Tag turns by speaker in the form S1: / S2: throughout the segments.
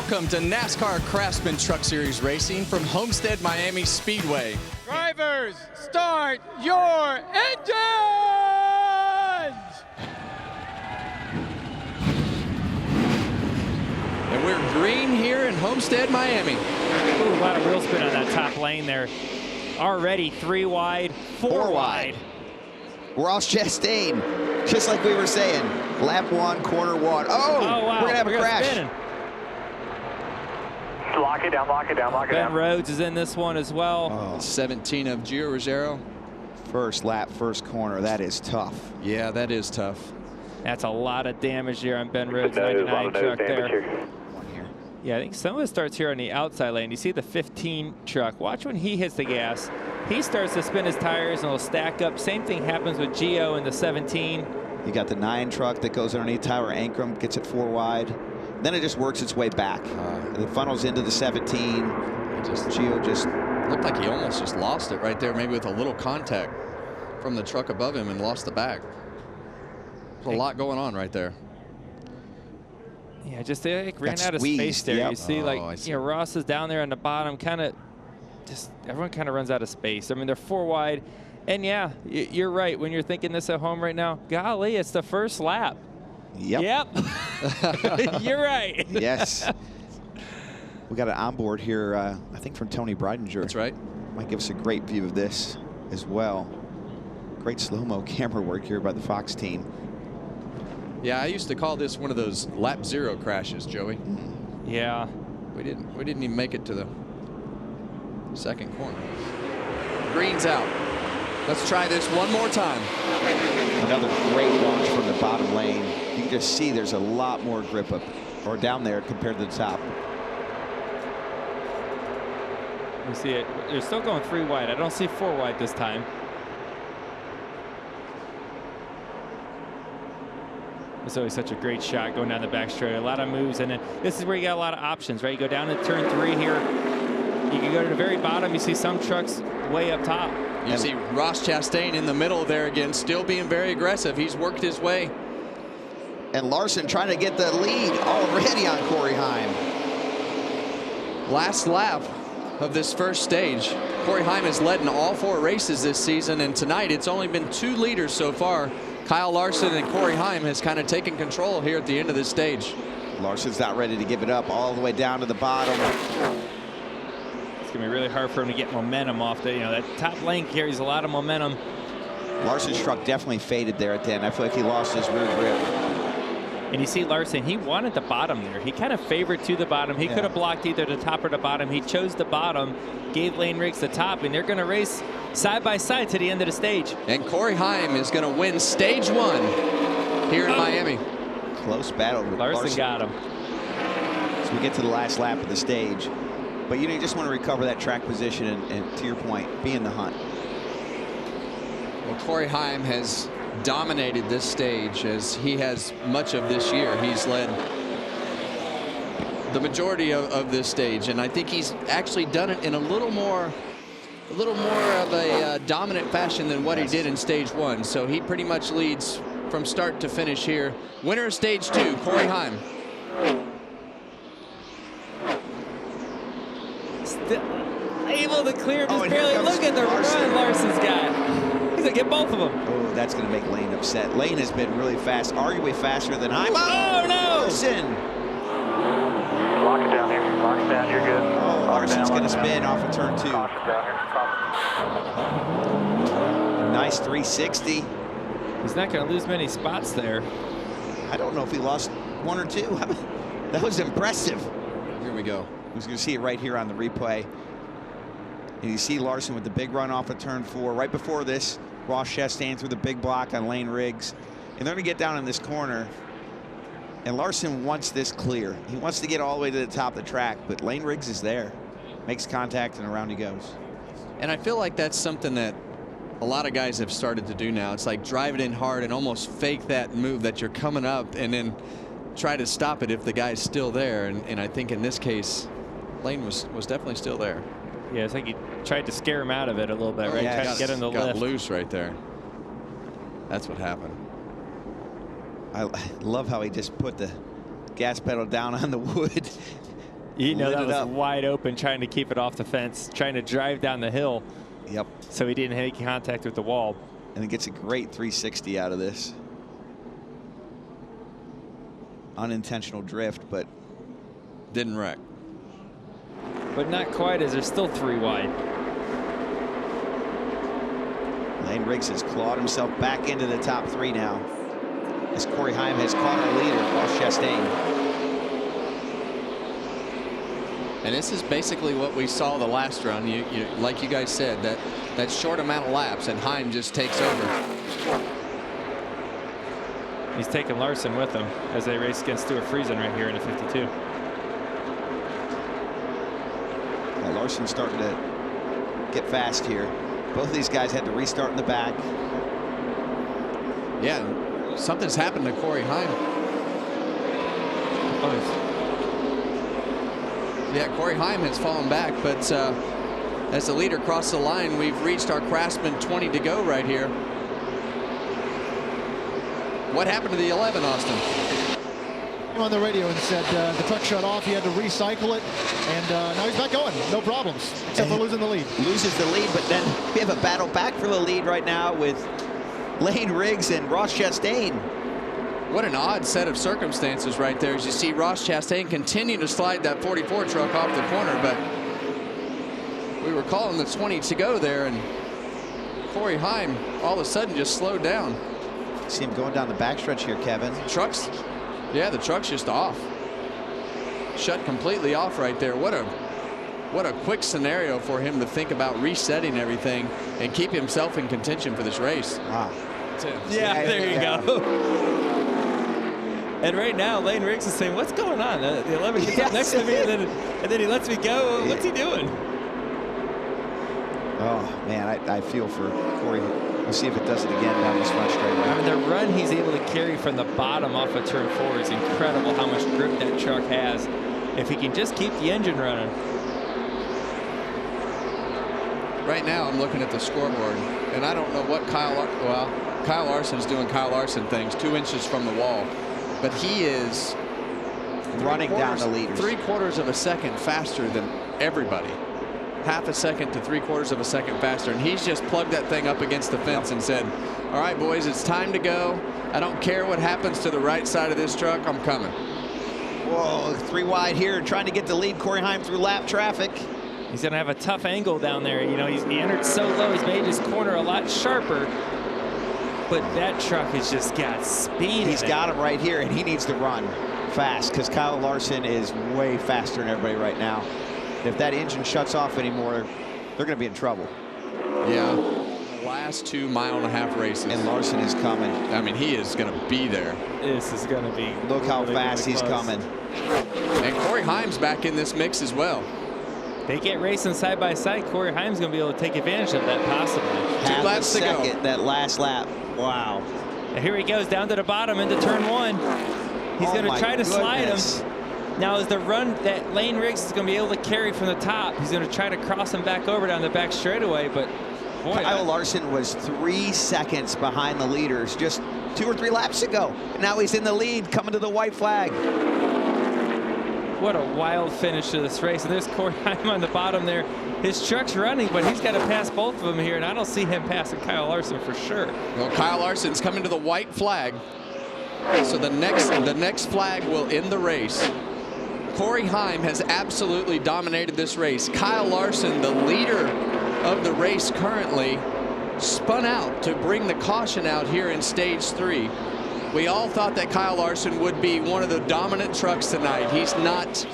S1: Welcome to NASCAR Craftsman Truck Series Racing from Homestead Miami Speedway.
S2: Drivers, start your engines!
S1: And we're green here in Homestead, Miami.
S3: Ooh, a lot of wheel spin on that top lane there. Already 3 wide, 4 wide.
S4: Ross Chastain, just like we were saying, lap 1, corner 1. Oh,
S3: wow.
S4: We're gonna have a crash.
S3: Spinning.
S5: Lock it down, lock it down, lock it down.
S3: Ben Rhodes is in this one as well.
S4: Oh.
S1: 17 of Gio Ruggiero.
S4: First lap, first corner. That is tough.
S1: Yeah, that is tough.
S3: That's a lot of damage here on Ben Rhodes' 99 truck there.
S4: One here.
S3: Yeah, I think some of it starts here on the outside lane. You see the 15 truck. Watch when he hits the gas. He starts to spin his tires and will stack up. Same thing happens with Gio in the 17.
S4: You got the 9 truck that goes underneath Tyler Ankrum, gets it 4 wide. Then it just works its way back. It funnels into the 17. Gio just
S1: looked like he almost just lost it right there, maybe with a little contact from the truck above him and lost the back. There's a lot going on right there.
S3: Yeah, just they ran out of
S4: squeezed,
S3: space there.
S4: yep.
S3: You see,
S1: see.
S3: You know, Ross is down there on the bottom, kind of just everyone kind of runs out of space. I mean, they're 4 wide. And yeah, you're right. When you're thinking this at home right now, golly, it's the first lap.
S4: Yep.
S3: You're right.
S4: Yes. We got an onboard here, I think from Tony Breidinger.
S1: That's right.
S4: Might give us a great view of this as well. Great slow-mo camera work here by the Fox team.
S1: Yeah, I used to call this one of those lap 0 crashes, Joey.
S3: Yeah.
S1: We didn't even make it to the second corner. Green's out. Let's try this one more time.
S4: Another great launch from the bottom lane. You can just see there's a lot more grip up or down there compared to the top.
S3: You see it. They're still going 3 wide. I don't see 4 wide this time. It's always such a great shot going down the back straight. A lot of moves, and then this is where you got a lot of options, right? You go down to turn 3 here. You can go to the very bottom. You see some trucks way up top.
S1: You see Ross Chastain in the middle there again, still being very aggressive. He's worked his way.
S4: And Larson trying to get the lead already on Corey Heim.
S1: Last lap of this first stage. Corey Heim has led in all 4 races this season, and tonight it's only been 2 leaders so far. Kyle Larson and Corey Heim has kind of taken control here at the end of this stage.
S4: Larson's not ready to give it up all the way down to the bottom.
S3: It's gonna be really hard for him to get momentum off the, that top lane carries a lot of momentum.
S4: Larson's truck definitely faded there at the end. I feel like he lost his rear grip.
S3: And you see Larson, he wanted the bottom there. He kind of favored to the bottom. He could have blocked either the top or the bottom. He chose the bottom, gave Lane Riggs the top, and they're going to race side by side to the end of the stage.
S1: And Corey Heim is going to win stage 1 here in Miami.
S4: Close battle.
S3: Larson got him.
S4: So we get to the last lap of the stage. But you just want to recover that track position and to your point, be in the hunt.
S1: Well, Corey Heim has dominated this stage as he has much of this year. He's led the majority of this stage, and I think he's actually done it in a little more of a dominant fashion than what he did in stage 1. So he pretty much leads from start to finish here. Winner of stage 2, Corey Heim.
S3: Still able to clear, just
S4: and
S3: barely. Look at the
S4: Larson.
S3: run Larson's got. He's gonna get both of them.
S4: Oh, that's going to make Lane upset. Lane has been really fast, arguably faster than Heim.
S3: Oh, no!
S4: Larson.
S5: Lock it down here. Lock it down. You're good.
S4: Oh, Larson's going to spin off of turn 2.
S5: Caution down here. Caution.
S4: Nice 360.
S3: He's not gonna lose many spots there.
S4: I don't know if he lost 1 or 2. That was impressive.
S1: Here we go.
S4: Who's going to see it right here on the replay. And you see Larson with the big run off of turn 4. Right before this, Ross Chastain threw the big block on Lane Riggs. And they're going to get down in this corner. And Larson wants this clear. He wants to get all the way to the top of the track, but Lane Riggs is there. Makes contact and around he goes.
S1: And I feel like that's something that a lot of guys have started to do now. It's like drive it in hard and almost fake that move that you're coming up and then try to stop it if the guy's still there. And I think in this case, Lane was definitely still there.
S3: Yeah, it's like he tried to scare him out of it a little bit, right?
S4: Yeah,
S3: Tried to get him to
S1: got
S3: lift.
S1: loose right there. That's what happened.
S4: I love how he just put the gas pedal down on the wood.
S3: You know,
S4: lit
S3: that
S4: it
S3: was
S4: up.
S3: wide open, trying to keep it off the fence, trying to drive down the hill.
S4: Yep.
S3: So he didn't make contact with the wall.
S4: And he gets a great 360 out of this. Unintentional drift, but
S1: didn't wreck.
S3: But not quite, as there's still 3 wide.
S4: Lane Riggs has clawed himself back into the top 3 now, as Corey Heim has caught our leader, Ross Chastain.
S1: And this is basically what we saw the last run. Like you guys said, that short amount of laps, and Heim just takes over.
S3: He's taking Larson with him as they race against Stuart Friesen right here in the 52.
S4: Yeah, Larson's starting to get fast here. Both of these guys had to restart in the back.
S1: Yeah, something's happened to Corey Heim. Yeah, Corey Heim has fallen back, but as the leader crossed the line, we've reached our Craftsman 20 to go right here. What happened to the 11, Austin?
S6: On the radio and said the truck shut off. He had to recycle it, and now he's back going. No problems, except for losing the lead.
S4: Loses the lead, but then we have a battle back for the lead right now with Lane Riggs and Ross Chastain.
S1: What an odd set of circumstances right there, as you see Ross Chastain continue to slide that 44 truck off the corner, but we were calling the 20 to go there, and Corey Heim all of a sudden just slowed down.
S4: See him going down the backstretch here, Kevin.
S1: Trucks, yeah, the truck's just off. Shut completely off right there. What a quick scenario for him to think about resetting everything and keep himself in contention for this race.
S4: Wow.
S3: Yeah, there you go. And right now, Lane Riggs is saying, what's going on? The 11 gets up next to me, and then he lets me go. What's he doing?
S4: Oh, man, I feel for Corey. We'll see if it does it again down this front straightaway.
S3: I mean, the run he's able to carry from the bottom off of turn 4 is incredible, how much grip that truck has. If he can just keep the engine running.
S1: Right now, I'm looking at the scoreboard, and I don't know what Kyle Larson's doing Kyle Larson things 2 inches from the wall, but he is
S4: running down the leaders.
S1: 3/4 of a second faster than everybody. Half a second to 3/4 of a second faster, and he's just plugged that thing up against the fence and said, all right, boys, it's time to go. I don't care what happens to the right side of this truck. I'm coming.
S4: Whoa, 3 wide here, trying to get the lead. Corey Heim through lap traffic.
S3: He's going to have a tough angle down there. You know, he entered so low, he's made his corner a lot sharper. But that truck has just got speed.
S4: He's got him right here, and he needs to run fast because Kyle Larson is way faster than everybody right now. If that engine shuts off anymore, they're going to be in trouble.
S1: Yeah. The last 2 mile-and-a-half races.
S4: And Larson is coming.
S1: I mean, he is going to be there.
S3: This is going to be.
S4: Look how
S3: really,
S4: fast
S3: really
S4: he's
S3: close.
S4: coming.
S1: And Corey Heim's back in this mix as well.
S3: They get racing side by side. Corey Heim's going to be able to take advantage of that possibly.
S4: Half
S1: 2 laps
S4: a
S1: to go.
S4: second, that last lap. Wow.
S3: And here he goes down to the bottom into turn 1. He's going to try to slide him. Now, as the run that Lane Riggs is going to be able to carry from the top, he's going to try to cross him back over down the back straightaway. But boy,
S4: Kyle Larson was 3 seconds behind the leaders just 2 or 3 laps ago. And now he's in the lead, coming to the white flag.
S3: what a wild finish to this race. And there's Corey Heim on the bottom there. His truck's running, but he's got to pass both of them here, and I don't see him passing Kyle Larson for sure.
S1: Well, Kyle Larson's coming to the white flag. So the next flag will end the race. Corey Heim has absolutely dominated this race. Kyle Larson, the leader of the race currently, spun out to bring the caution out here in stage 3. We all thought that Kyle Larson would be one of the dominant trucks tonight. He's not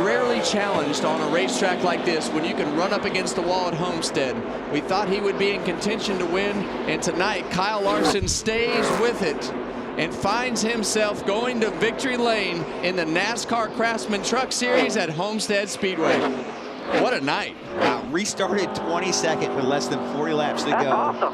S1: rarely challenged on a racetrack like this when you can run up against the wall at Homestead. We thought he would be in contention to win, and tonight Kyle Larson stays with it and finds himself going to victory lane in the NASCAR Craftsman Truck Series at Homestead Speedway. What a night.
S4: Wow, restarted 22nd with less than 40 laps to go.
S5: Awesome.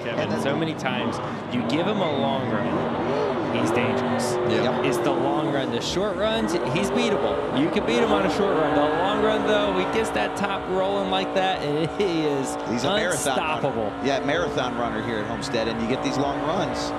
S3: Kevin, so many times you give him a long run, he's dangerous.
S1: Yep.
S3: It's the long run. The short runs, he's beatable. You can beat him on a short run. The long run, though, he gets that top rolling like that, and he is
S4: He's a marathon
S3: unstoppable.
S4: runner. Yeah, marathon runner here at Homestead, and you get these long runs.